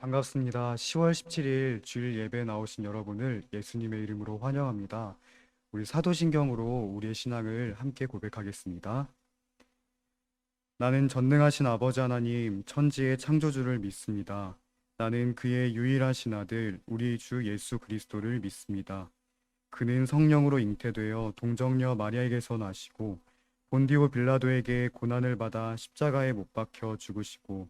반갑습니다. 10월 17일 주일 예배 나오신 여러분을 예수님의 이름으로 환영합니다. 우리 사도신경으로 우리의 신앙을 함께 고백하겠습니다. 나는 전능하신 아버지 하나님, 천지의 창조주를 믿습니다. 나는 그의 유일하신 아들, 우리 주 예수 그리스도를 믿습니다. 그는 성령으로 잉태되어 동정녀 마리아에게서 나시고 본디오 빌라도에게 고난을 받아 십자가에 못 박혀 죽으시고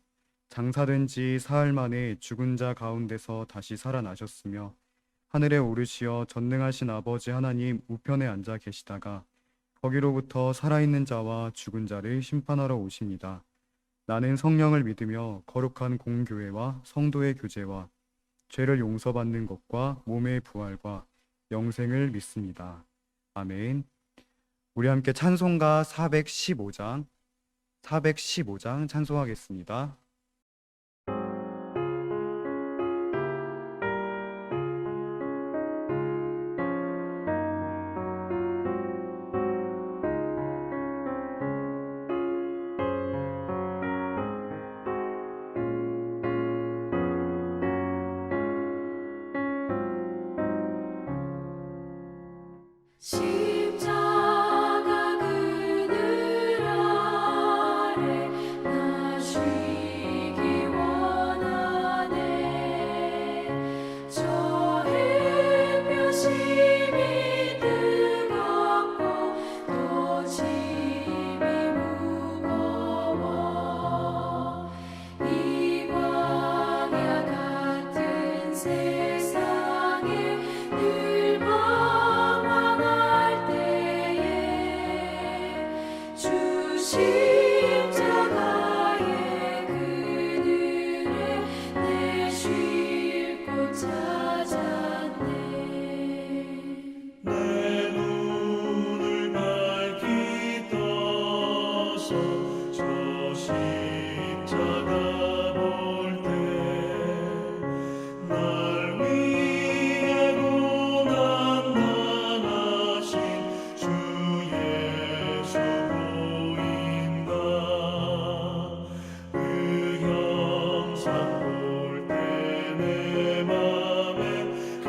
장사된 지 사흘 만에 죽은 자 가운데서 다시 살아나셨으며 하늘에 오르시어 전능하신 아버지 하나님 우편에 앉아 계시다가 거기로부터 살아있는 자와 죽은 자를 심판하러 오십니다. 나는 성령을 믿으며 거룩한 공교회와 성도의 교제와 죄를 용서받는 것과 몸의 부활과 영생을 믿습니다. 아멘. 우리 함께 찬송가 415장 찬송하겠습니다. 십자가 그늘 아래 나 쉬기 원하네. 저 햇볕이 뜨겁고 또 짐이 무거워. 이 광야 같은 세상에 늘 방황할 때에 주 십자가의 그늘에 내 쉴 곳 찾았네. 내 눈을 밝히 떠서 저 십자가 볼 때 날 위해 고난 당하신 주 예수 보인다. 그 형상 볼 때 내 맘에 큰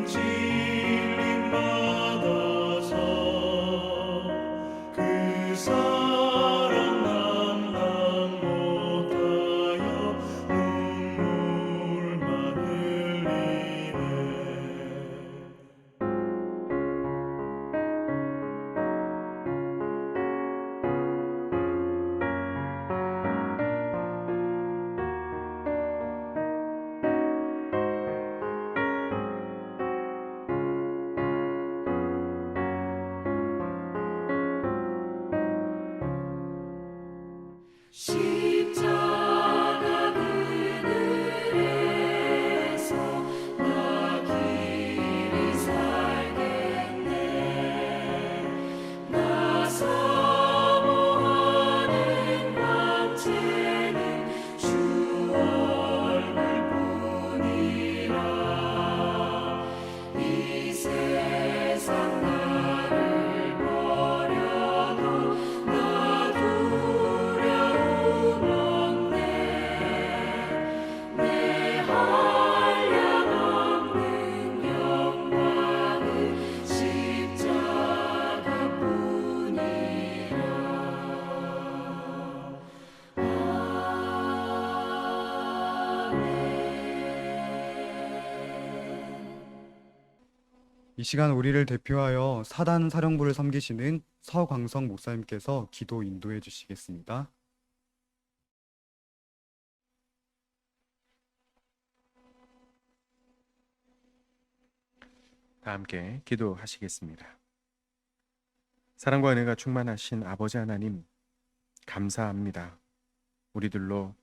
찔림 받아서 그 사랑 감당 못하여 눈물만 흘리네. 십자가 그늘에서 나 길이 살겠네. 나 사모하는 광채는 주 얼굴뿐이라. 이 세상 나를 버려도 나 두려움 없네. 내 한량없는 영광은 십자가뿐이라. 아멘. 이 시간 우리를 대표하여 사단 사령부를 섬기시는 서광성 목사님께서 기도 인도해 주시겠습니다. 다 함께 기도하시겠습니다. 사랑과 은혜가 충만하신 아버지 하나님, 감사합니다. 우리들로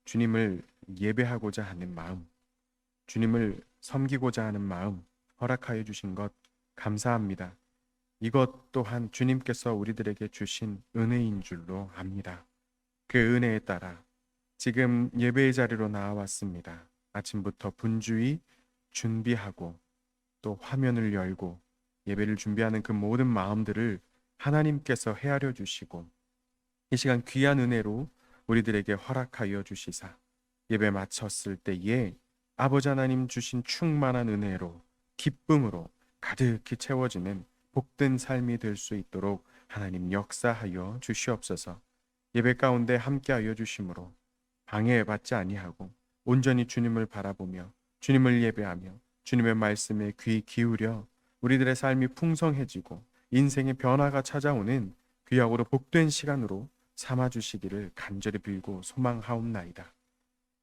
주님을 예배하고자 하는 마음, 주님을 섬기고자 하는 마음 허락하여 주신 것 감사합니다. 이것 또한 주님께서 우리들에게 주신 은혜인 줄로 압니다. 그 은혜에 따라 지금 예배의 자리로 나와왔습니다. 아침부터 분주히 준비하고 또 화면을 열고 예배를 준비하는 그 모든 마음들을 하나님께서 헤아려 주시고 이 시간 귀한 은혜로 우리들에게 허락하여 주시사 예배 마쳤을 때에 아버지 하나님 주신 충만한 은혜로 기쁨으로 가득히 채워지는 복된 삶이 될 수 있도록 하나님 역사하여 주시옵소서. 예배 가운데 함께하여 주심으로 방해받지 아니하고 온전히 주님을 바라보며 주님을 예배하며 주님의 말씀에 귀 기울여 우리들의 삶이 풍성해지고 인생의 변화가 찾아오는 귀하고도 복된 시간으로 삼아주시기를 간절히 빌고 소망하옵나이다.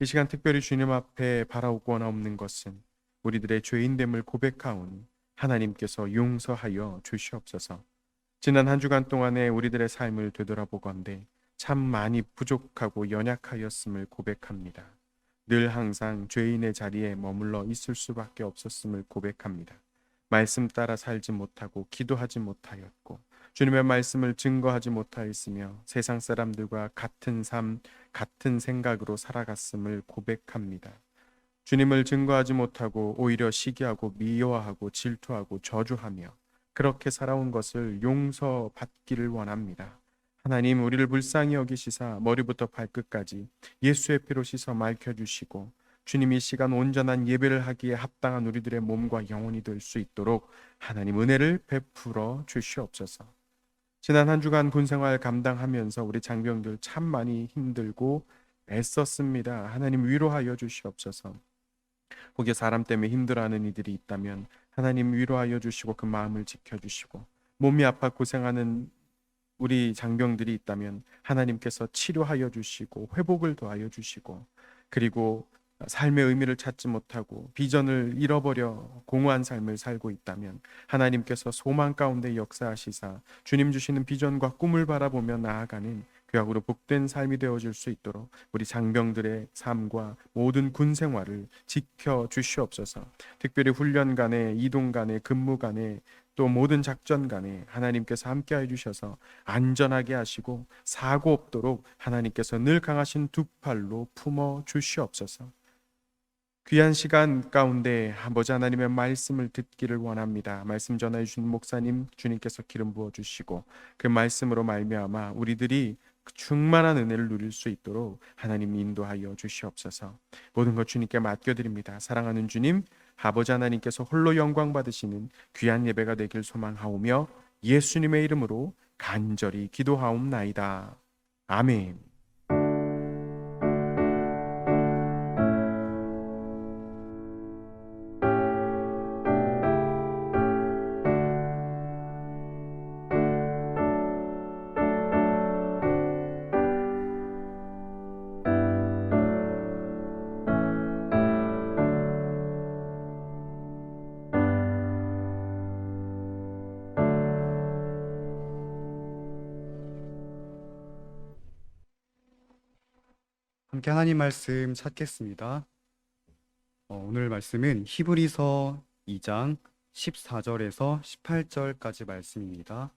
이 시간 특별히 주님 앞에 바라옵고 원하옵는 것은 우리들의 죄인됨을 고백하오니 하나님께서 용서하여 주시옵소서. 지난 한 주간 동안에 우리들의 삶을 되돌아보건대 참 많이 부족하고 연약하였음을 고백합니다. 늘 항상 죄인의 자리에 머물러 있을 수밖에 없었음을 고백합니다. 말씀 따라 살지 못하고 기도하지 못하였고 주님의 말씀을 증거하지 못하였으며 세상 사람들과 같은 삶, 같은 생각으로 살아갔음을 고백합니다. 주님을 증거하지 못하고 오히려 시기하고 미워하고 질투하고 저주하며 그렇게 살아온 것을 용서받기를 원합니다. 하나님, 우리를 불쌍히 여기시사 머리부터 발끝까지 예수의 피로 씻어 맑혀주시고 주님 이 시간 온전한 예배를 하기에 합당한 우리들의 몸과 영혼이 될 수 있도록 하나님 은혜를 베풀어 주시옵소서. 지난 한 주간 군생활 감당하면서 우리 장병들 참 많이 힘들고 애썼습니다. 하나님 위로하여 주시옵소서. 혹여 사람 때문에 힘들어하는 이들이 있다면 하나님 위로하여 주시고 그 마음을 지켜주시고 몸이 아파 고생하는 우리 장병들이 있다면 하나님께서 치료하여 주시고 회복을 더하여 주시고 그리고 삶의 의미를 찾지 못하고 비전을 잃어버려 공허한 삶을 살고 있다면 하나님께서 소망 가운데 역사하시사 주님 주시는 비전과 꿈을 바라보며 나아가는 귀하고도 복된 삶이 되어질 수 있도록 우리 장병들의 삶과 모든 군 생활을 지켜 주시옵소서. 특별히 훈련 간에 이동 간에 근무 간에 또 모든 작전 간에 하나님께서 함께해 주셔서 안전하게 하시고 사고 없도록 하나님께서 늘 강하신 두 팔로 품어 주시옵소서. 귀한 시간 가운데 아버지 하나님의 말씀을 듣기를 원합니다. 말씀 전해 주신 목사님 주님께서 기름 부어 주시고 그 말씀으로 말미암아 우리들이 충만한 은혜를 누릴 수 있도록 하나님 인도하여 주시옵소서. 모든 것 주님께 맡겨드립니다. 사랑하는 주님, 아버지 하나님께서 홀로 영광 받으시는 귀한 예배가 되길 소망하오며 예수님의 이름으로 간절히 기도하옵나이다. 아멘. 함께 하나님 말씀 찾겠습니다. 오늘 말씀은 히브리서 2장 14절에서 18절까지 말씀입니다.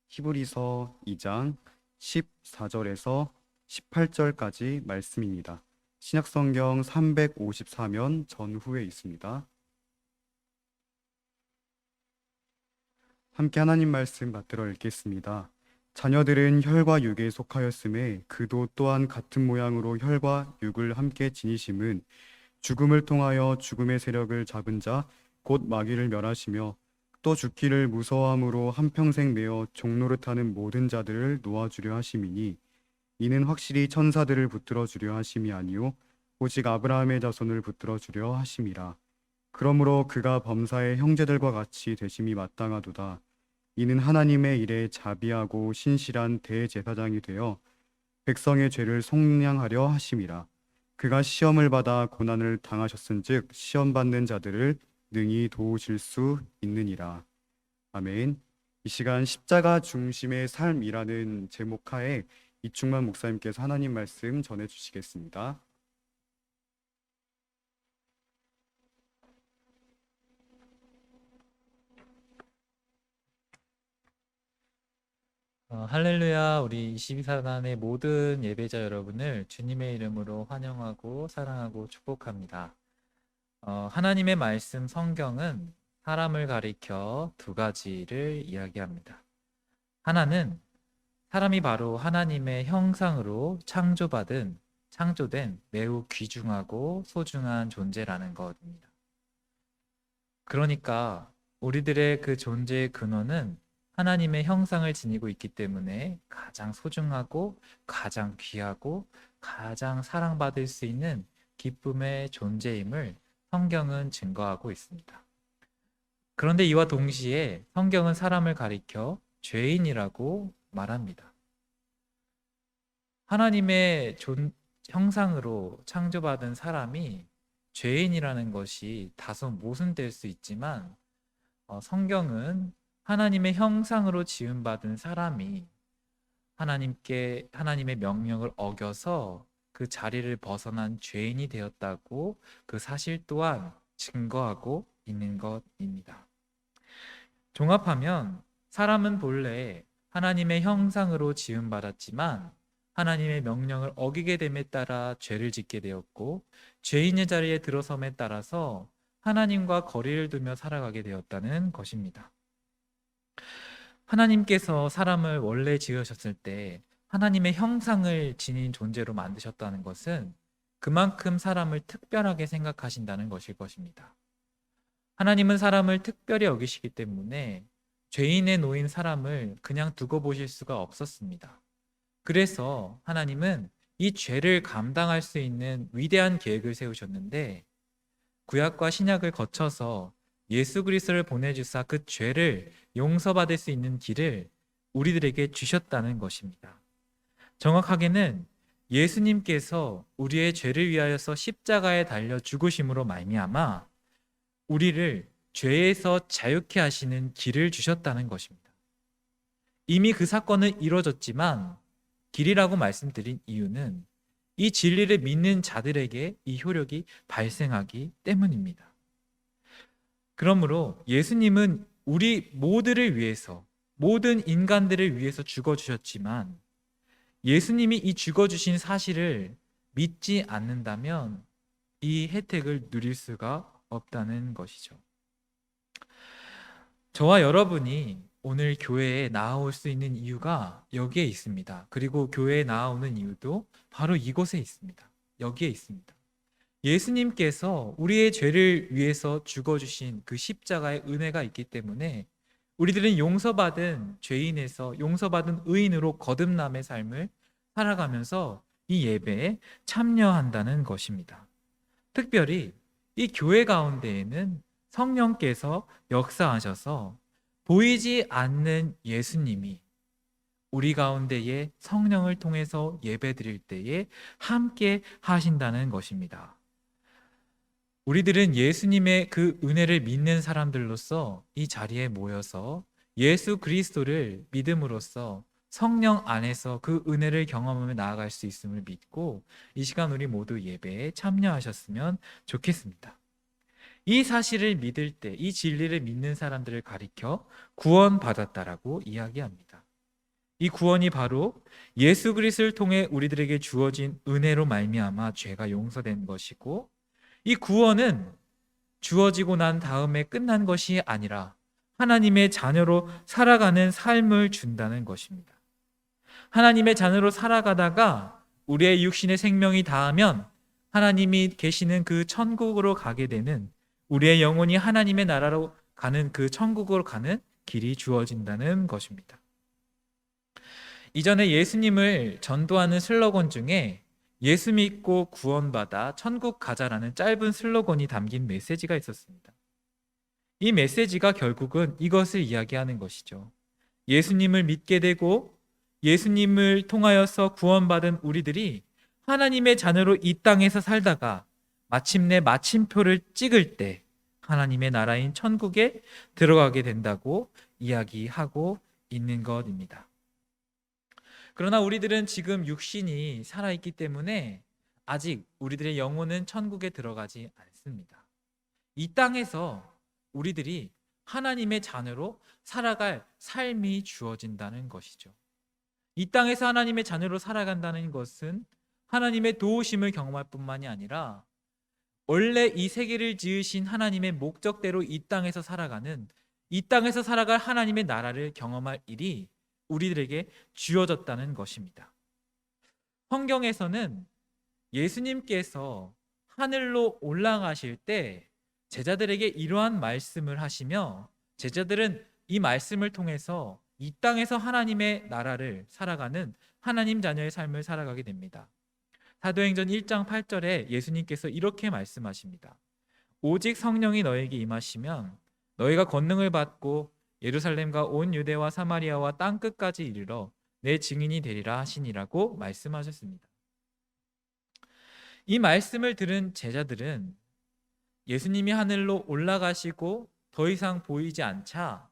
히브리서 2장 14절에서 18절까지 말씀입니다. 신약성경 354면 전후에 있습니다. 함께 하나님 말씀 받들어 읽겠습니다. 자녀들은 혈과 육에 속하였음에 그도 또한 같은 모양으로 혈과 육을 함께 지니심은 죽음을 통하여 죽음의 세력을 잡은 자 곧 마귀를 멸하시며 또 죽기를 무서워함으로 한평생 매어 종노릇하는 모든 자들을 놓아주려 하심이니 이는 확실히 천사들을 붙들어 주려 하심이 아니요 오직 아브라함의 자손을 붙들어 주려 하심이라. 그러므로 그가 범사의 형제들과 같이 되심이 마땅하도다. 이는 하나님의 일에 자비하고 신실한 대제사장이 되어 백성의 죄를 속량하려 하심이라. 그가 시험을 받아 고난을 당하셨은즉 시험 받는 자들을 능히 도우실 수 있느니라. 아멘. 이 시간 십자가 중심의 삶이라는 제목 하에 이충만 목사님께서 하나님 말씀 전해 주시겠습니다. 할렐루야. 우리 22사단의 모든 예배자 여러분을 주님의 이름으로 환영하고 사랑하고 축복합니다. 하나님의 말씀 성경은 사람을 가리켜 두 가지를 이야기합니다. 하나는 사람이 바로 하나님의 형상으로 창조받은 창조된 매우 귀중하고 소중한 존재라는 것입니다. 그러니까 우리들의 그 존재의 근원은 하나님의 형상을 지니고 있기 때문에 가장 소중하고 가장 귀하고 가장 사랑받을 수 있는 기쁨의 존재임을 성경은 증거하고 있습니다. 그런데 이와 동시에 성경은 사람을 가리켜 죄인이라고 말합니다. 하나님의 형상으로 창조받은 사람이 죄인이라는 것이 다소 모순될 수 있지만 성경은 하나님의 형상으로 지음받은 사람이 하나님의 명령을 어겨서 그 자리를 벗어난 죄인이 되었다고 그 사실 또한 증거하고 있는 것입니다. 종합하면 사람은 본래 하나님의 형상으로 지음받았지만 하나님의 명령을 어기게 됨에 따라 죄를 짓게 되었고 죄인의 자리에 들어섬에 따라서 하나님과 거리를 두며 살아가게 되었다는 것입니다. 하나님께서 사람을 원래 지으셨을 때 하나님의 형상을 지닌 존재로 만드셨다는 것은 그만큼 사람을 특별하게 생각하신다는 것일 것입니다. 하나님은 사람을 특별히 여기시기 때문에 죄인에 놓인 사람을 그냥 두고 보실 수가 없었습니다. 그래서 하나님은 이 죄를 감당할 수 있는 위대한 계획을 세우셨는데 구약과 신약을 거쳐서 예수 그리스도를 보내주사 그 죄를 용서받을 수 있는 길을 우리들에게 주셨다는 것입니다. 정확하게는 예수님께서 우리의 죄를 위하여서 십자가에 달려 죽으심으로 말미암아 우리를 죄에서 자유케 하시는 길을 주셨다는 것입니다. 이미 그 사건은 이루어졌지만 길이라고 말씀드린 이유는 이 진리를 믿는 자들에게 이 효력이 발생하기 때문입니다. 그러므로 예수님은 우리 모두를 위해서, 모든 인간들을 위해서 죽어주셨지만 예수님이 이 죽어주신 사실을 믿지 않는다면 이 혜택을 누릴 수가 없다는 것이죠. 저와 여러분이 오늘 교회에 나아올 수 있는 이유가 여기에 있습니다. 그리고 교회에 나아오는 이유도 바로 이곳에 있습니다. 여기에 있습니다. 예수님께서 우리의 죄를 위해서 죽어주신 그 십자가의 은혜가 있기 때문에 우리들은 용서받은 죄인에서 용서받은 의인으로 거듭남의 삶을 살아가면서 이 예배에 참여한다는 것입니다. 특별히 이 교회 가운데에는 성령께서 역사하셔서 보이지 않는 예수님이 우리 가운데에 성령을 통해서 예배드릴 때에 함께 하신다는 것입니다. 우리들은 예수님의 그 은혜를 믿는 사람들로서 이 자리에 모여서 예수 그리스도를 믿음으로써 성령 안에서 그 은혜를 경험하며 나아갈 수 있음을 믿고 이 시간 우리 모두 예배에 참여하셨으면 좋겠습니다. 이 사실을 믿을 때, 이 진리를 믿는 사람들을 가리켜 구원받았다라고 이야기합니다. 이 구원이 바로 예수 그리스도를 통해 우리들에게 주어진 은혜로 말미암아 죄가 용서된 것이고 이 구원은 주어지고 난 다음에 끝난 것이 아니라 하나님의 자녀로 살아가는 삶을 준다는 것입니다. 하나님의 자녀로 살아가다가 우리의 육신의 생명이 다하면 하나님이 계시는 그 천국으로 가게 되는 우리의 영혼이 하나님의 나라로 가는 그 천국으로 가는 길이 주어진다는 것입니다. 이전에 예수님을 전도하는 슬로건 중에 예수 믿고 구원받아 천국 가자라는 짧은 슬로건이 담긴 메시지가 있었습니다. 이 메시지가 결국은 이것을 이야기하는 것이죠. 예수님을 믿게 되고 예수님을 통하여서 구원받은 우리들이 하나님의 자녀로 이 땅에서 살다가 마침내 마침표를 찍을 때 하나님의 나라인 천국에 들어가게 된다고 이야기하고 있는 것입니다. 그러나 우리들은 지금 육신이 살아있기 때문에 아직 우리들의 영혼은 천국에 들어가지 않습니다. 이 땅에서 우리들이 하나님의 자녀로 살아갈 삶이 주어진다는 것이죠. 이 땅에서 하나님의 자녀로 살아간다는 것은 하나님의 도우심을 경험할 뿐만이 아니라 원래 이 세계를 지으신 하나님의 목적대로 이 땅에서 살아가는, 이 땅에서 살아갈 하나님의 나라를 경험할 일이 우리들에게 주어졌다는 것입니다. 성경에서는 예수님께서 하늘로 올라가실 때 제자들에게 이러한 말씀을 하시며 제자들은 이 말씀을 통해서 이 땅에서 하나님의 나라를 살아가는 하나님 자녀의 삶을 살아가게 됩니다. 사도행전 1장 8절에 예수님께서 이렇게 말씀하십니다. 오직 성령이 너에게 임하시면 너희가 권능을 받고 예루살렘과 온 유대와 사마리아와 땅 끝까지 이르러 내 증인이 되리라 하시니라고 말씀하셨습니다. 이 말씀을 들은 제자들은 예수님이 하늘로 올라가시고 더 이상 보이지 않자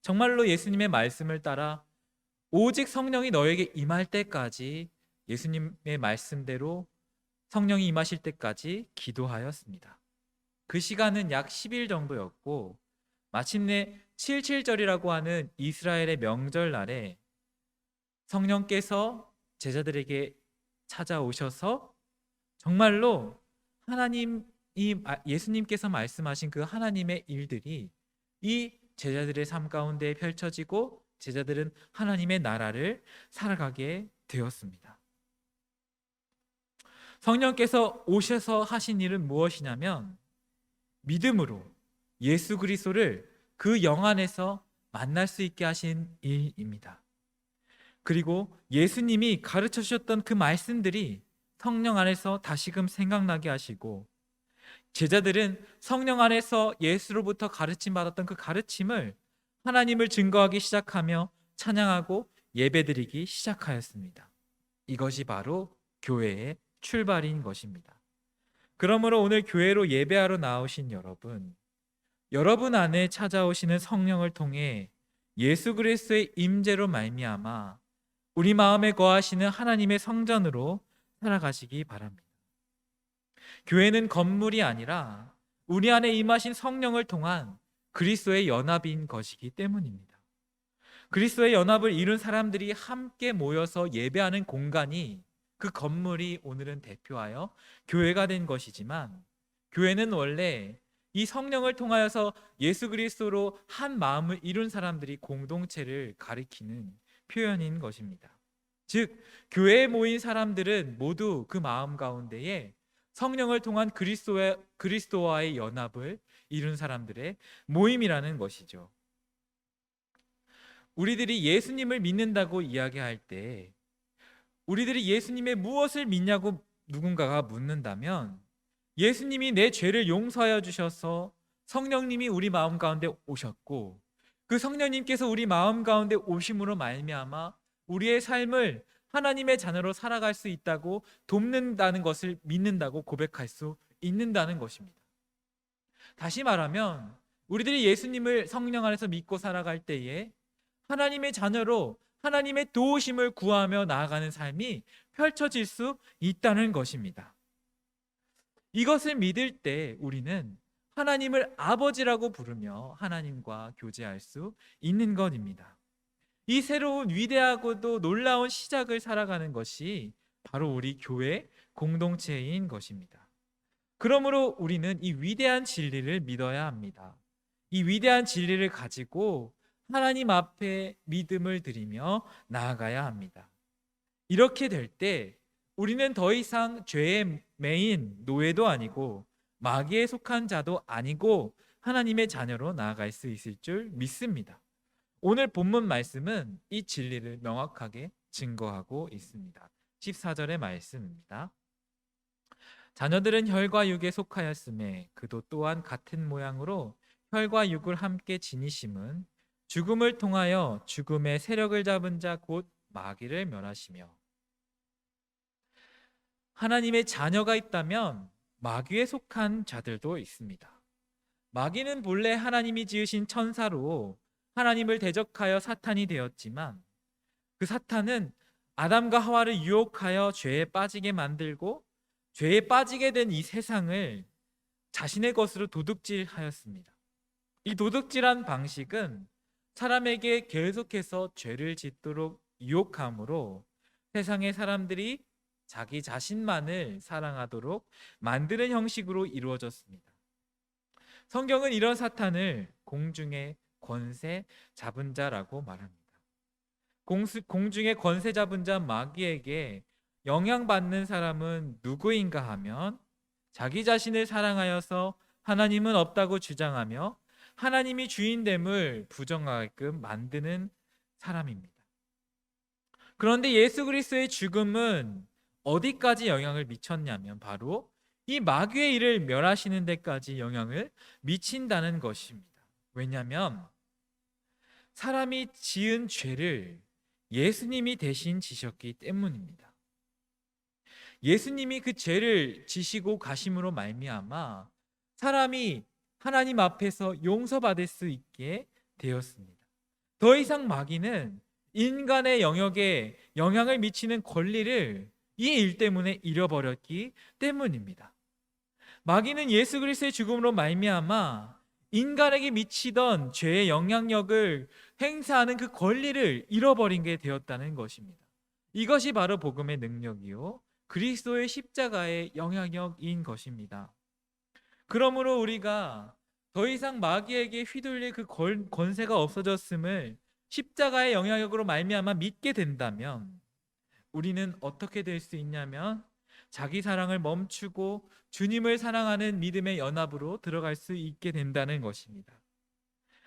정말로 예수님의 말씀을 따라 오직 성령이 너에게 임할 때까지 예수님의 말씀대로 성령이 임하실 때까지 기도하였습니다. 그 시간은 약 10일 정도였고 마침내 77절이라고 하는 이스라엘의 명절날에 성령께서 제자들에게 찾아오셔서 정말로 예수님께서 말씀하신 그 하나님의 일들이 이 제자들의 삶 가운데 펼쳐지고 제자들은 하나님의 나라를 살아가게 되었습니다. 성령께서 오셔서 하신 일은 무엇이냐면 믿음으로 예수 그리스도를 그 영 안에서 만날 수 있게 하신 일입니다. 그리고 예수님이 가르쳐 주셨던 그 말씀들이 성령 안에서 다시금 생각나게 하시고 제자들은 성령 안에서 예수로부터 가르침 받았던 그 가르침을 하나님을 증거하기 시작하며 찬양하고 예배드리기 시작하였습니다. 이것이 바로 교회의 출발인 것입니다. 그러므로 오늘 교회로 예배하러 나오신 여러분 안에 찾아오시는 성령을 통해 예수 그리스도의 임재로 말미암아 우리 마음에 거하시는 하나님의 성전으로 살아가시기 바랍니다. 교회는 건물이 아니라 우리 안에 임하신 성령을 통한 그리스도의 연합인 것이기 때문입니다. 그리스도의 연합을 이룬 사람들이 함께 모여서 예배하는 공간이 그 건물이 오늘은 대표하여 교회가 된 것이지만 교회는 원래 이 성령을 통하여서 예수 그리스도로 한 마음을 이룬 사람들이 공동체를 가리키는 표현인 것입니다. 즉 교회에 모인 사람들은 모두 그 마음 가운데에 성령을 통한 그리스도와의 연합을 이룬 사람들의 모임이라는 것이죠. 우리들이 예수님을 믿는다고 이야기할 때 우리들이 예수님의 무엇을 믿냐고 누군가가 묻는다면 예수님이 내 죄를 용서하여 주셔서 성령님이 우리 마음 가운데 오셨고 그 성령님께서 우리 마음 가운데 오심으로 말미암아 우리의 삶을 하나님의 자녀로 살아갈 수 있다고 돕는다는 것을 믿는다고 고백할 수 있는다는 것입니다. 다시 말하면 우리들이 예수님을 성령 안에서 믿고 살아갈 때에 하나님의 자녀로 하나님의 도우심을 구하며 나아가는 삶이 펼쳐질 수 있다는 것입니다. 이것을 믿을 때 우리는 하나님을 아버지라고 부르며 하나님과 교제할 수 있는 것입니다. 이 새로운 위대하고도 놀라운 시작을 살아가는 것이 바로 우리 교회 공동체인 것입니다. 그러므로 우리는 이 위대한 진리를 믿어야 합니다. 이 위대한 진리를 가지고 하나님 앞에 믿음을 드리며 나아가야 합니다. 이렇게 될 때 우리는 더 이상 죄의 매인 노예도 아니고 마귀에 속한 자도 아니고 하나님의 자녀로 나아갈 수 있을 줄 믿습니다. 오늘 본문 말씀은 이 진리를 명확하게 증거하고 있습니다. 14절의 말씀입니다. 자녀들은 혈과 육에 속하였음에 그도 또한 같은 모양으로 혈과 육을 함께 지니심은 죽음을 통하여 죽음의 세력을 잡은 자 곧 마귀를 멸하시며 하나님의 자녀가 있다면 마귀에 속한 자들도 있습니다. 마귀는 본래 하나님이 지으신 천사로 하나님을 대적하여 사탄이 되었지만 그 사탄은 아담과 하와를 유혹하여 죄에 빠지게 만들고 죄에 빠지게 된 이 세상을 자신의 것으로 도둑질하였습니다. 이 도둑질한 방식은 사람에게 계속해서 죄를 짓도록 유혹함으로 세상의 사람들이 자기 자신만을 사랑하도록 만드는 형식으로 이루어졌습니다. 성경은 이런 사탄을 공중의 권세 잡은 자라고 말합니다. 공중의 권세 잡은 자 마귀에게 영향받는 사람은 누구인가 하면 자기 자신을 사랑하여서 하나님은 없다고 주장하며 하나님이 주인됨을 부정하게끔 만드는 사람입니다. 그런데 예수 그리스도의 죽음은 어디까지 영향을 미쳤냐면 바로 이 마귀의 일을 멸하시는 데까지 영향을 미친다는 것입니다. 왜냐하면 사람이 지은 죄를 예수님이 대신 지셨기 때문입니다. 예수님이 그 죄를 지시고 가심으로 말미암아 사람이 하나님 앞에서 용서받을 수 있게 되었습니다. 더 이상 마귀는 인간의 영역에 영향을 미치는 권리를 이 일 때문에 잃어버렸기 때문입니다. 마귀는 예수 그리스도의 죽음으로 말미암아 인간에게 미치던 죄의 영향력을 행사하는 그 권리를 잃어버린 게 되었다는 것입니다. 이것이 바로 복음의 능력이요 그리스도의 십자가의 영향력인 것입니다. 그러므로 우리가 더 이상 마귀에게 휘둘릴 그 권세가 없어졌음을 십자가의 영향력으로 말미암아 믿게 된다면 우리는 어떻게 될 수 있냐면 자기 사랑을 멈추고 주님을 사랑하는 믿음의 연합으로 들어갈 수 있게 된다는 것입니다.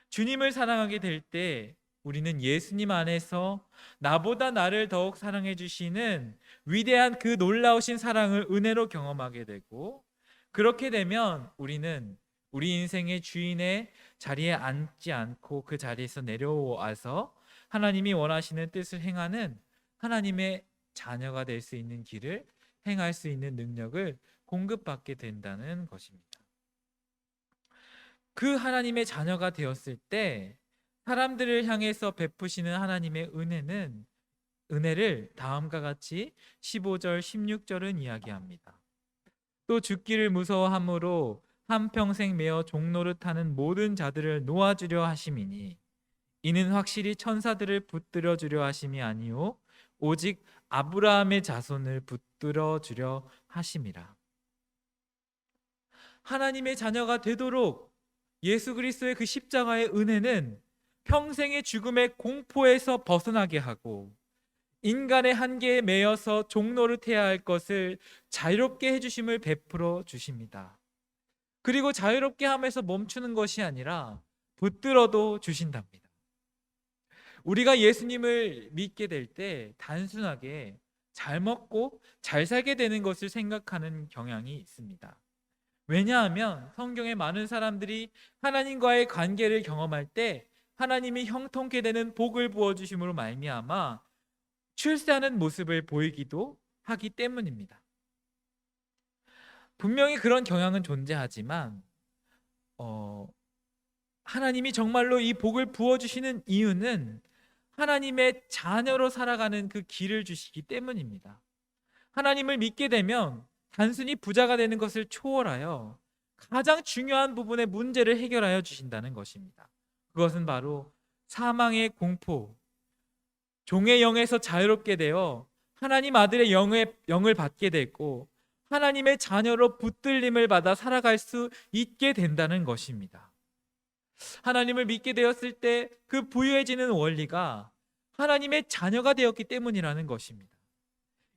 주님을 사랑하게 될 때 우리는 예수님 안에서 나보다 나를 더욱 사랑해 주시는 위대한 그 놀라우신 사랑을 은혜로 경험하게 되고, 그렇게 되면 우리는 우리 인생의 주인의 자리에 앉지 않고 그 자리에서 내려와서 하나님이 원하시는 뜻을 행하는 하나님의 자녀가 될 수 있는 길을 행할 수 있는 능력을 공급받게 된다는 것입니다. 그 하나님의 자녀가 되었을 때 사람들을 향해서 베푸시는 하나님의 은혜를 다음과 같이 15절 16절은 이야기합니다. 또 죽기를 무서워함으로 한평생 매어 종노릇하는 모든 자들을 놓아주려 하심이니 이는 확실히 천사들을 붙들어 주려 하심이 아니요 오직 아브라함의 자손을 붙들어 주려 하심이라. 하나님의 자녀가 되도록 예수 그리스도의 그 십자가의 은혜는 평생의 죽음의 공포에서 벗어나게 하고 인간의 한계에 매여서 종노릇해야 할 것을 자유롭게 해주심을 베풀어 주십니다. 그리고 자유롭게 함에서 멈추는 것이 아니라 붙들어도 주신답니다. 우리가 예수님을 믿게 될 때 단순하게 잘 먹고 잘 살게 되는 것을 생각하는 경향이 있습니다. 왜냐하면 성경에 많은 사람들이 하나님과의 관계를 경험할 때 하나님이 형통케 되는 복을 부어주심으로 말미암아 출세하는 모습을 보이기도 하기 때문입니다. 분명히 그런 경향은 존재하지만 하나님이 정말로 이 복을 부어주시는 이유는 하나님의 자녀로 살아가는 그 길을 주시기 때문입니다. 하나님을 믿게 되면 단순히 부자가 되는 것을 초월하여 가장 중요한 부분의 문제를 해결하여 주신다는 것입니다. 그것은 바로 사망의 공포, 종의 영에서 자유롭게 되어 하나님 아들의 영을 받게 됐고 하나님의 자녀로 붙들림을 받아 살아갈 수 있게 된다는 것입니다. 하나님을 믿게 되었을 때 그 부유해지는 원리가 하나님의 자녀가 되었기 때문이라는 것입니다.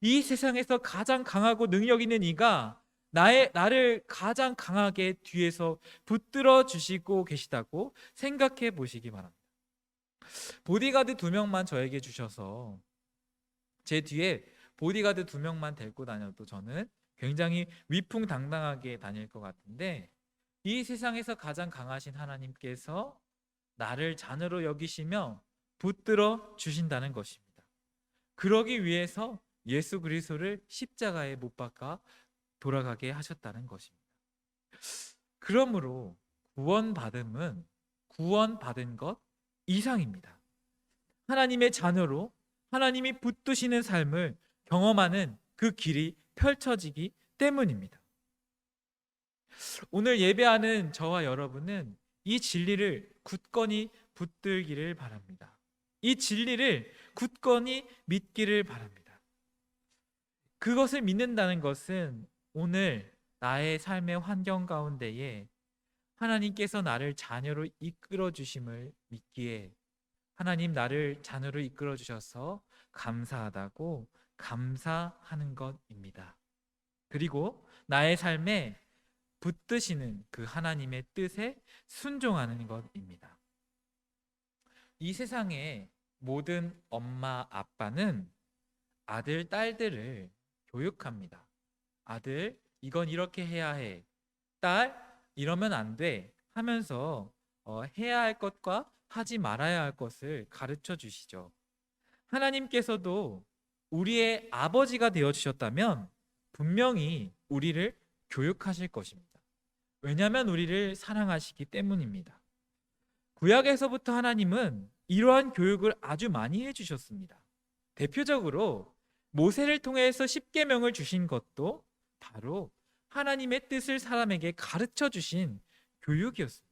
이 세상에서 가장 강하고 능력 있는 이가 나를 가장 강하게 뒤에서 붙들어 주시고 계시다고 생각해 보시기 바랍니다. 보디가드 2명만 저에게 주셔서 제 뒤에 보디가드 2명만 데리고 다녀도 저는 굉장히 위풍당당하게 다닐 것 같은데, 이 세상에서 가장 강하신 하나님께서 나를 자녀로 여기시며 붙들어 주신다는 것입니다. 그러기 위해서 예수 그리스도를 십자가에 못 박아 돌아가게 하셨다는 것입니다. 그러므로 구원받은 것 이상입니다. 하나님의 자녀로 하나님이 붙드시는 삶을 경험하는 그 길이 펼쳐지기 때문입니다. 오늘 예배하는 저와 여러분은 이 진리를 굳건히 붙들기를 바랍니다. 이 진리를 굳건히 믿기를 바랍니다. 그것을 믿는다는 것은 오늘 나의 삶의 환경 가운데에 하나님께서 나를 자녀로 이끌어 주심을 믿기에 하나님 나를 자녀로 이끌어 주셔서 감사하다고 감사하는 것입니다. 그리고 나의 삶에 붙드시는 그 하나님의 뜻에 순종하는 것입니다. 이 세상의 모든 엄마, 아빠는 아들, 딸들을 교육합니다. 아들, 이건 이렇게 해야 해. 딸, 이러면 안 돼. 하면서 해야 할 것과 하지 말아야 할 것을 가르쳐 주시죠. 하나님께서도 우리의 아버지가 되어 주셨다면 분명히 우리를 교육하실 것입니다. 왜냐하면 우리를 사랑하시기 때문입니다. 구약에서부터 하나님은 이러한 교육을 아주 많이 해주셨습니다. 대표적으로 모세를 통해서 십계명을 주신 것도 바로 하나님의 뜻을 사람에게 가르쳐 주신 교육이었습니다.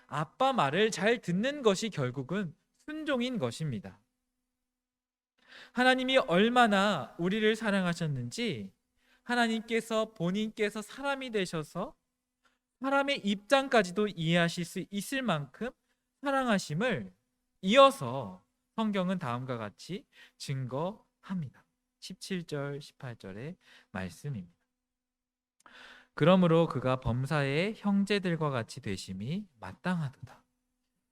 아빠 말을 잘 듣는 것이 결국은 순종인 것입니다. 하나님이 얼마나 우리를 사랑하셨는지 하나님께서 본인께서 사람이 되셔서 사람의 입장까지도 이해하실 수 있을 만큼 사랑하심을 이어서 성경은 다음과 같이 증거합니다. 17절, 18절의 말씀입니다. 그러므로 그가 범사의 형제들과 같이 되심이 마땅하도다.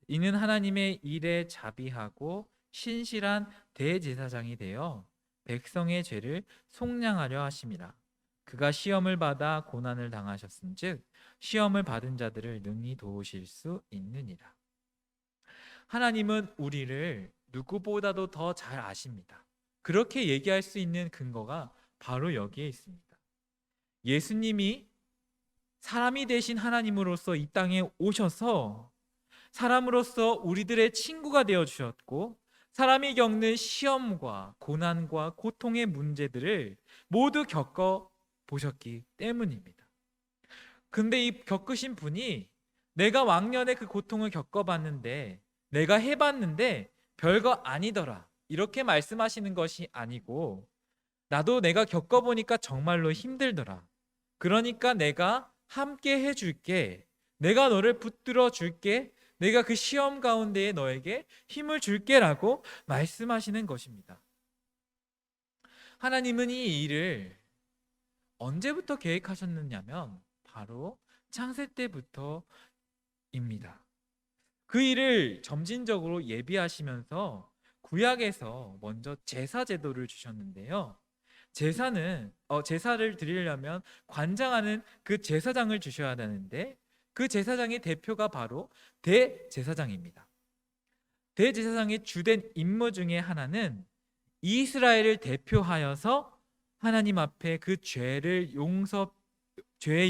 이는 하나님의 일에 자비하고 신실한 대제사장이 되어 백성의 죄를 속량하려 하심이라. 그가 시험을 받아 고난을 당하셨은즉 시험을 받은 자들을 능히 도우실 수 있느니라. 하나님은 우리를 누구보다도 더 잘 아십니다. 그렇게 얘기할 수 있는 근거가 바로 여기에 있습니다. 예수님이 사람이 되신 하나님으로서 이 땅에 오셔서 사람으로서 우리들의 친구가 되어 주셨고, 사람이 겪는 시험과 고난과 고통의 문제들을 모두 겪어 보셨기 때문입니다. 근데 이 겪으신 분이 내가 왕년에 그 고통을 겪어봤는데, 내가 해봤는데 별거 아니더라, 이렇게 말씀하시는 것이 아니고, 나도 내가 겪어보니까 정말로 힘들더라, 그러니까 내가 함께 해줄게, 내가 너를 붙들어 줄게, 내가 그 시험 가운데에 너에게 힘을 줄게 라고 말씀하시는 것입니다. 하나님은 이 일을 언제부터 계획하셨느냐면 바로 창세 때부터입니다. 그 일을 점진적으로 예비하시면서 구약에서 먼저 제사 제도를 주셨는데요. 제사를 드리려면 관장하는 그 제사장을 주셔야 되는데, 그 제사장의 대표가 바로 대제사장입니다. 대제사장의 주된 임무 중에 하나는 이스라엘을 대표하여서 하나님 앞에 그 죄의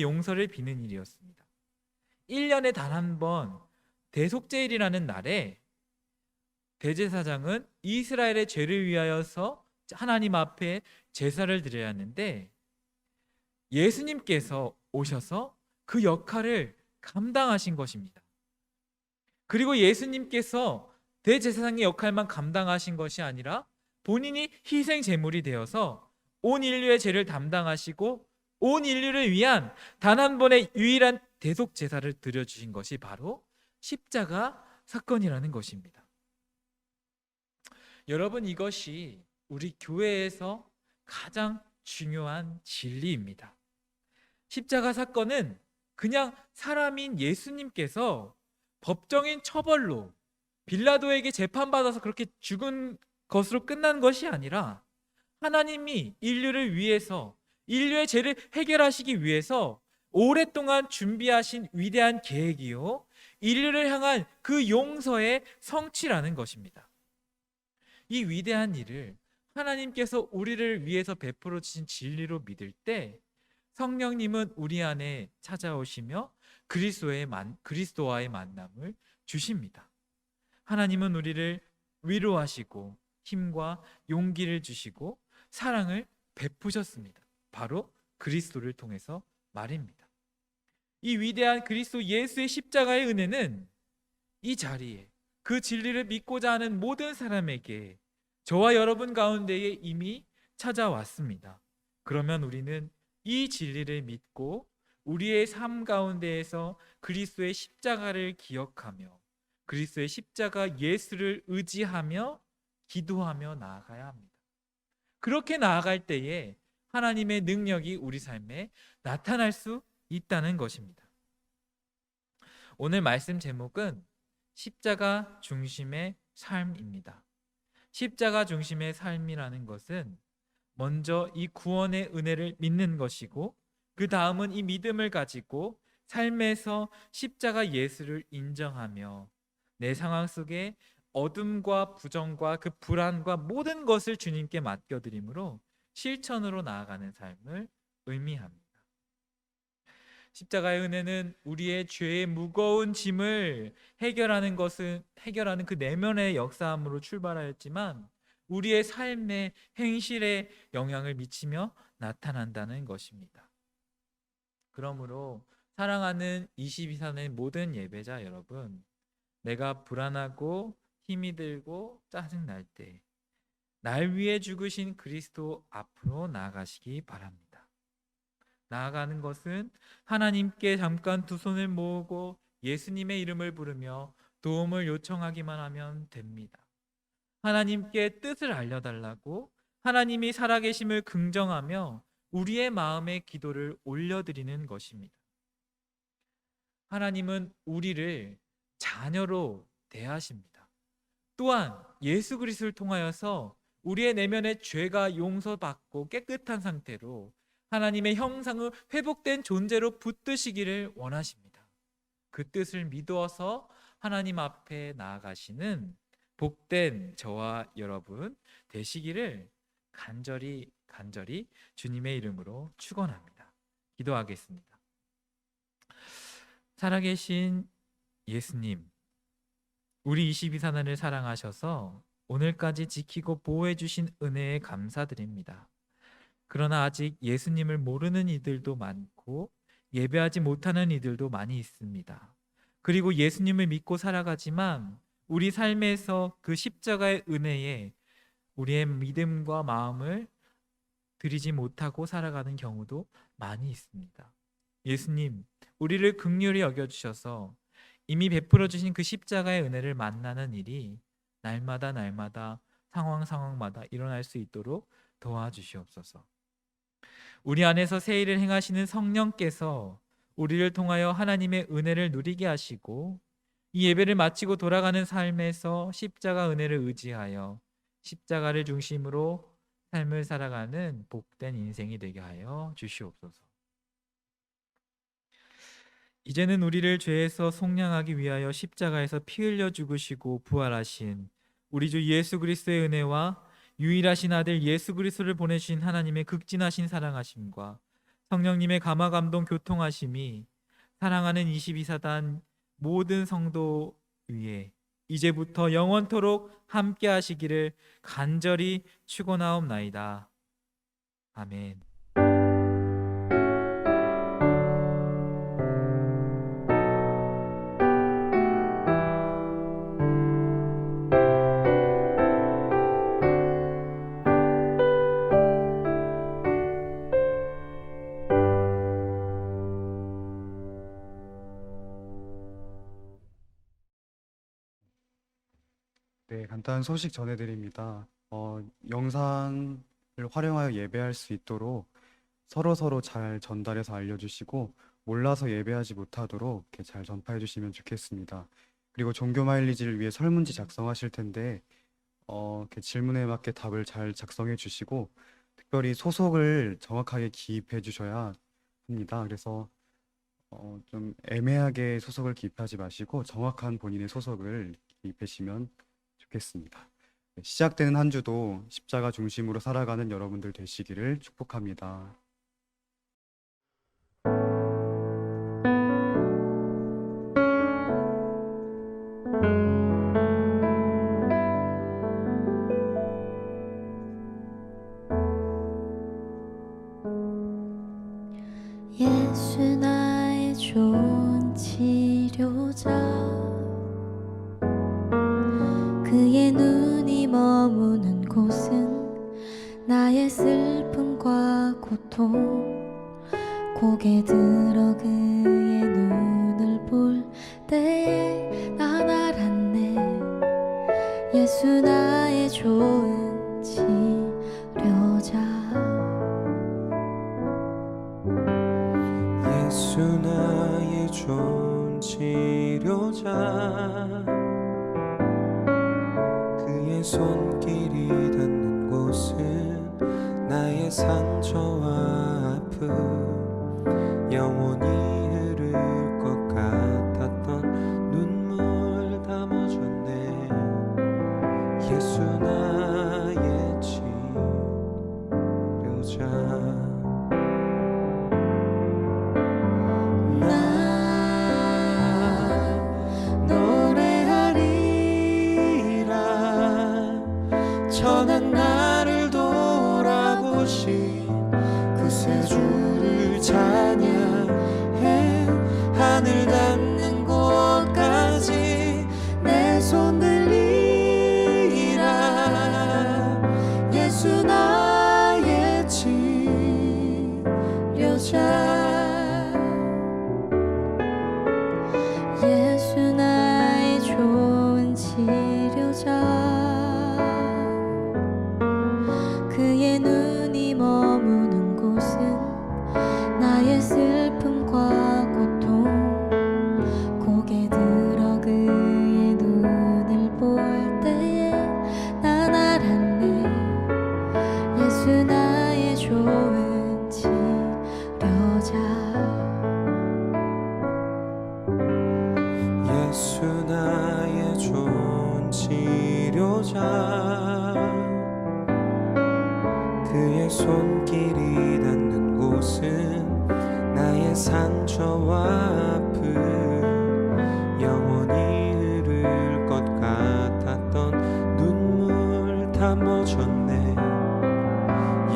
용서를 비는 일이었습니다. 1년에 단 한 번 대속죄일이라는 날에 대제사장은 이스라엘의 죄를 위하여서 하나님 앞에 제사를 드려야 하는데, 예수님께서 오셔서 그 역할을 감당하신 것입니다. 그리고 예수님께서 대제사장의 역할만 감당하신 것이 아니라 본인이 희생 제물이 되어서 온 인류의 죄를 담당하시고 온 인류를 위한 단 한 번의 유일한 대속 제사를 드려주신 것이 바로 십자가 사건이라는 것입니다. 여러분, 이것이 우리 교회에서 가장 중요한 진리입니다. 십자가 사건은 그냥 사람인 예수님께서 법정인 처벌로 빌라도에게 재판받아서 그렇게 죽은 것으로 끝난 것이 아니라, 하나님이 인류를 위해서, 인류의 죄를 해결하시기 위해서 오랫동안 준비하신 위대한 계획이요, 인류를 향한 그 용서의 성취라는 것입니다. 이 위대한 일을 하나님께서 우리를 위해서 베풀어 주신 진리로 믿을 때, 성령님은 우리 안에 찾아오시며 그리스도와의 만남을 주십니다. 하나님은 우리를 위로하시고 힘과 용기를 주시고 사랑을 베푸셨습니다. 바로 그리스도를 통해서 말입니다. 이 위대한 그리스도 예수의 십자가의 은혜는 이 자리에 그 진리를 믿고자 하는 모든 사람에게, 저와 여러분 가운데에 이미 찾아왔습니다. 그러면 우리는 이 진리를 믿고 우리의 삶 가운데에서 그리스도의 십자가를 기억하며 그리스도의 십자가 예수를 의지하며 기도하며 나아가야 합니다. 그렇게 나아갈 때에 하나님의 능력이 우리 삶에 나타날 수 있다는 것입니다. 오늘 말씀 제목은 십자가 중심의 삶입니다. 십자가 중심의 삶이라는 것은 먼저 이 구원의 은혜를 믿는 것이고, 그 다음은 이 믿음을 가지고 삶에서 십자가 예수를 인정하며 내 상황 속에 어둠과 부정과 그 불안과 모든 것을 주님께 맡겨드림으로 실천으로 나아가는 삶을 의미합니다. 십자가의 은혜는 우리의 죄의 무거운 짐을 해결하는 그 내면의 역사함으로 출발하였지만 우리의 삶의 행실에 영향을 미치며 나타난다는 것입니다. 그러므로 사랑하는 22산의 모든 예배자 여러분, 내가 불안하고 힘이 들고 짜증날 때 날 위해 죽으신 그리스도 앞으로 나아가시기 바랍니다. 나아가는 것은 하나님께 잠깐 두 손을 모으고 예수님의 이름을 부르며 도움을 요청하기만 하면 됩니다. 하나님께 뜻을 알려달라고 하나님이 살아계심을 긍정하며 우리의 마음의 기도를 올려드리는 것입니다. 하나님은 우리를 자녀로 대하십니다. 또한 예수 그리스도를 통하여서 우리의 내면의 죄가 용서받고 깨끗한 상태로 하나님의 형상을 회복된 존재로 붙드시기를 원하십니다. 그 뜻을 믿어서 하나님 앞에 나아가시는 복된 저와 여러분 되시기를 간절히 주님의 이름으로 축원합니다. 기도하겠습니다. 살아계신 예수님, 우리 22산하를 사랑하셔서 오늘까지 지키고 보호해 주신 은혜에 감사드립니다. 그러나 아직 예수님을 모르는 이들도 많고 예배하지 못하는 이들도 많이 있습니다. 그리고 예수님을 믿고 살아가지만 우리 삶에서 그 십자가의 은혜에 우리의 믿음과 마음을 드리지 못하고 살아가는 경우도 많이 있습니다. 예수님, 우리를 긍휼히 여겨주셔서 이미 베풀어 주신 그 십자가의 은혜를 만나는 일이 날마다 상황마다 일어날 수 있도록 도와주시옵소서. 우리 안에서 새 일을 행하시는 성령께서 우리를 통하여 하나님의 은혜를 누리게 하시고 이 예배를 마치고 돌아가는 삶에서 십자가 은혜를 의지하여 십자가를 중심으로 삶을 살아가는 복된 인생이 되게 하여 주시옵소서. 이제는 우리를 죄에서 속량하기 위하여 십자가에서 피 흘려 죽으시고 부활하신 우리 주 예수 그리스도의 은혜와 유일하신 아들 예수 그리스도를 보내신 하나님의 극진하신 사랑하심과 성령님의 감화 감동 교통하심이 사랑하는 22사단 모든 성도 위에 이제부터 영원토록 함께 하시기를 간절히 축원하옵나이다. 아멘. 네, 간단한 소식 전해드립니다. 영상을 활용하여 예배할 수 있도록 서로 잘 전달해서 알려주시고 몰라서 예배하지 못하도록 이렇게 잘 전파해 주시면 좋겠습니다. 그리고 종교 마일리지를 위해 설문지 작성하실 텐데 이렇게 질문에 맞게 답을 잘 작성해 주시고 특별히 소속을 정확하게 기입해 주셔야 합니다. 그래서 좀 애매하게 소속을 기입하지 마시고 정확한 본인의 소속을 기입하시면 좋겠습니다. 네, 시작되는 한 주도 십자가 중심으로 살아가는 여러분들 되시기를 축복합니다. 예수 나의 좋은 치료자, 그의 눈이 머무는 곳은 나의 슬픔과 고통, 고개 들어 그의 눈을 볼 때에 난 알았네. 예수 나의 좋은 치료자. 나의 좋은 치료자 그의 손길이 닿는 곳은 나의 상처와 아픔 영원히 흐를 것 같았던 눈물 담아줬네 예수 나의 치료자 천한 나를 돌아보신 구세주를 찬양해 하늘 닿는 곳까지 내 손 들리라 예수 나의 치료자 예수 나의 좋은 치료자 그의 눈이 머무는 곳은 나의 슬픔과 고통 고개 들어 그의 눈을 볼 때에 난 알았네 예수 나의 좋은 치료자 예수 나의 좋은 치료자 그의 손길이 닿는 곳은 나의 상처와 아픔 영원히 흐를 것 같았던 눈물 담아줬네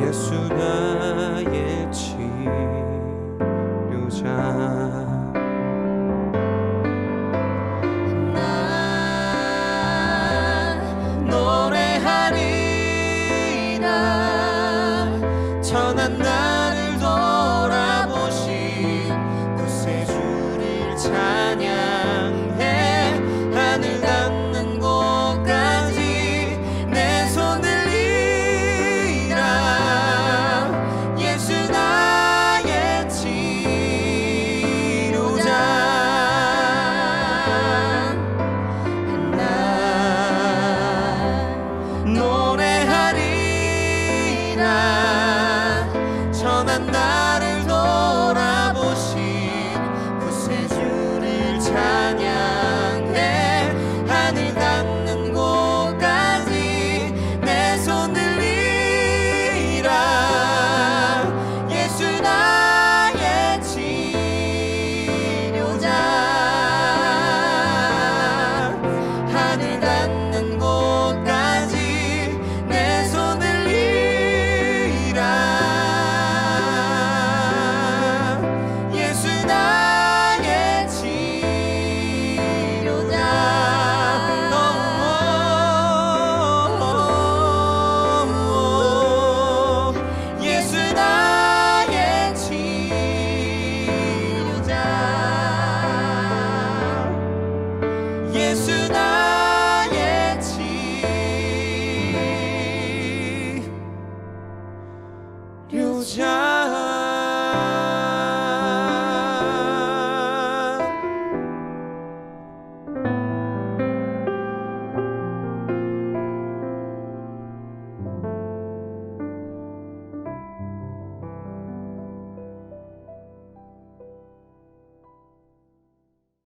예수 나의 치료자 천한 나를 돌아보신 구세주를 찬양